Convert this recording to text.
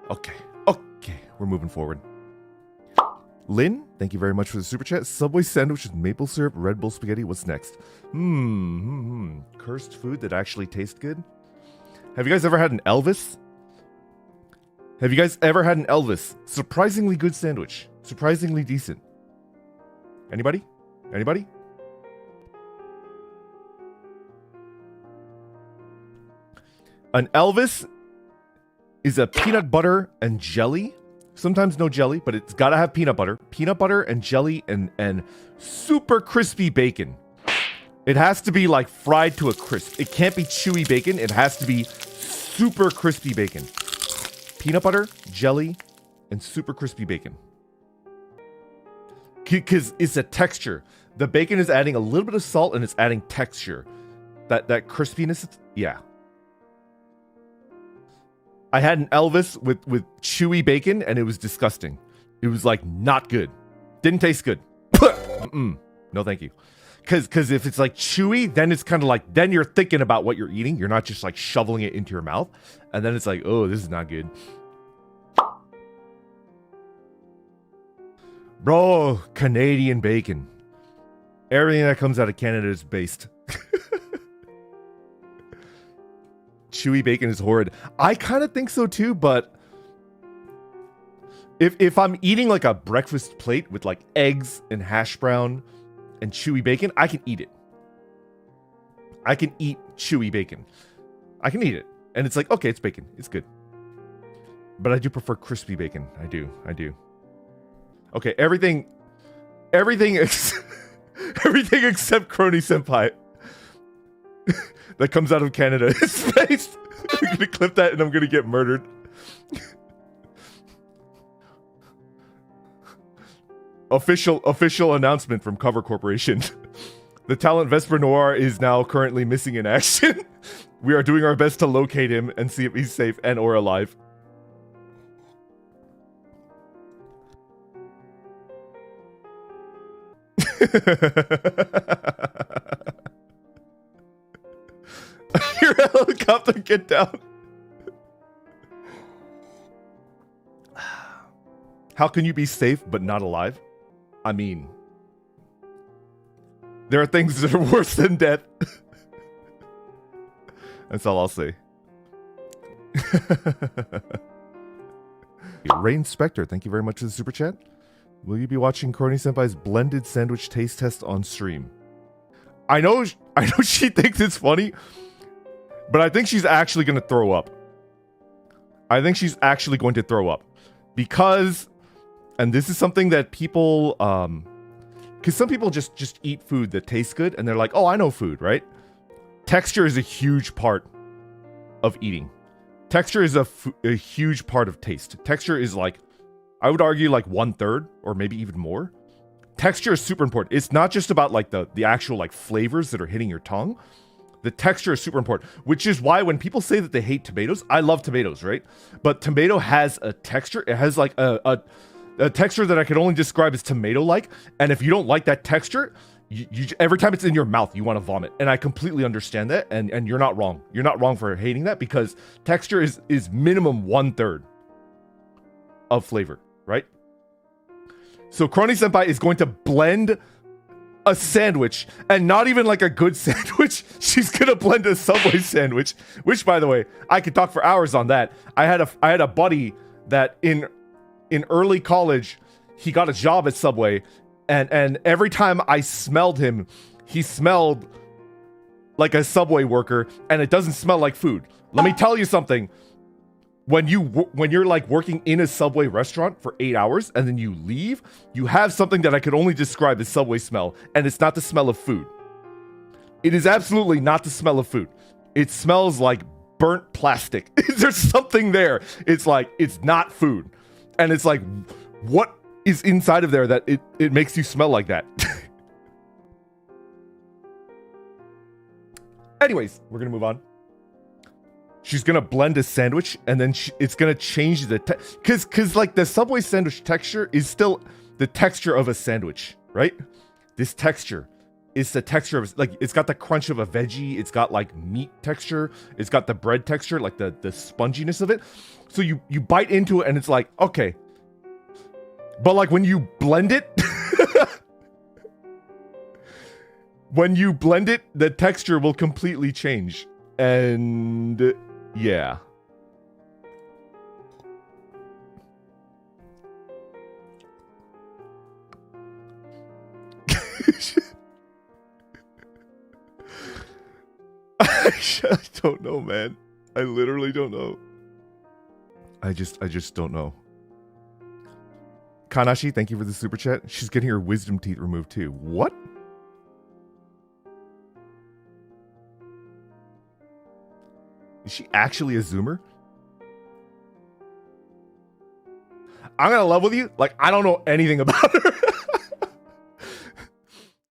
Okay, we're moving forward. Lynn, thank you very much for the super chat. Subway sandwich with maple syrup, Red Bull spaghetti. What's next? Cursed food that actually tastes good. Have you guys ever had an Elvis? Surprisingly good sandwich. Surprisingly decent. Anybody? An Elvis is a peanut butter and jelly. Sometimes no jelly, but it's gotta have peanut butter. Peanut butter and jelly and super crispy bacon. It has to be like fried to a crisp. It can't be chewy bacon. It has to be super crispy bacon. Peanut butter, jelly, and super crispy bacon. Because it's a texture. The bacon is adding a little bit of salt and it's adding texture. That crispiness, yeah. I had an Elvis with chewy bacon and it was disgusting. It was like not good. Didn't taste good. No thank you. Because if it's like chewy, then it's kind of like, then you're thinking about what you're eating. You're not just like shoveling it into your mouth. And then it's like, oh, this is not good. Bro, Canadian bacon. Everything that comes out of Canada is based. Chewy bacon is horrid. I kind of think so too, but if I'm eating like a breakfast plate with like eggs and hash brown and chewy bacon, I can eat it. I can eat chewy bacon. I can eat it. And it's like, okay, it's bacon. It's good. But I do prefer crispy bacon. I do. Okay, everything except Kronii senpai that comes out of Canada is spaced. I'm gonna clip that and I'm gonna get murdered. Official announcement from Cover Corporation. The talent Vesper Noir is now currently missing in action. We are doing our best to locate him and see if he's safe and or alive. Your helicopter, get down. How can you be safe but not alive? I mean, there are things that are worse than death. That's all I'll say. Rain Spectre, thank you very much for the super chat. Will you be watching Kronii Senpai's blended sandwich taste test on stream? I know she thinks it's funny, but I think she's actually going to throw up. I think she's actually going to throw up. Because, and this is something that people, because some people just eat food that tastes good, and they're like, oh, I know food, right? Texture is a huge part of eating. Texture is a huge part of taste. Texture is like, I would argue like 1/3 or maybe even more. Texture is super important. It's not just about like the actual like flavors that are hitting your tongue. The texture is super important, which is why when people say that they hate tomatoes, I love tomatoes, right? But tomato has a texture. It has like a texture that I could only describe as tomato-like. And if you don't like that texture, you every time it's in your mouth, you want to vomit. And I completely understand that. And you're not wrong. You're not wrong for hating that, because texture is minimum 1/3 of flavor, right? So Kronii Senpai is going to blend a sandwich, and not even like a good sandwich. She's gonna blend a Subway sandwich, which, by the way, I could talk for hours on that. I had a buddy that in early college, he got a job at Subway, and every time I smelled him, he smelled like a Subway worker, and it doesn't smell like food. Let me tell you something. When you're like working in a Subway restaurant for 8 hours and then you leave, you have something that I could only describe as Subway smell, and it's not the smell of food. It is absolutely not the smell of food. It smells like burnt plastic. There's something there. It's like, it's not food. And it's like, what is inside of there that it makes you smell like that? Anyways, we're gonna move on. She's gonna blend a sandwich, and then it's gonna change the because like the Subway sandwich texture is still the texture of a sandwich, right? This texture is the texture of, like, it's got the crunch of a veggie, it's got like meat texture, it's got the bread texture, like the sponginess of it. So you bite into it and it's like, okay. But like when you blend it, the texture will completely change. And yeah. I don't know, man. I literally don't know. I just don't know. Kanashi, thank you for the super chat. She's getting her wisdom teeth removed too. What? Is she actually a zoomer? I'm gonna level with you. Like, I don't know anything about her.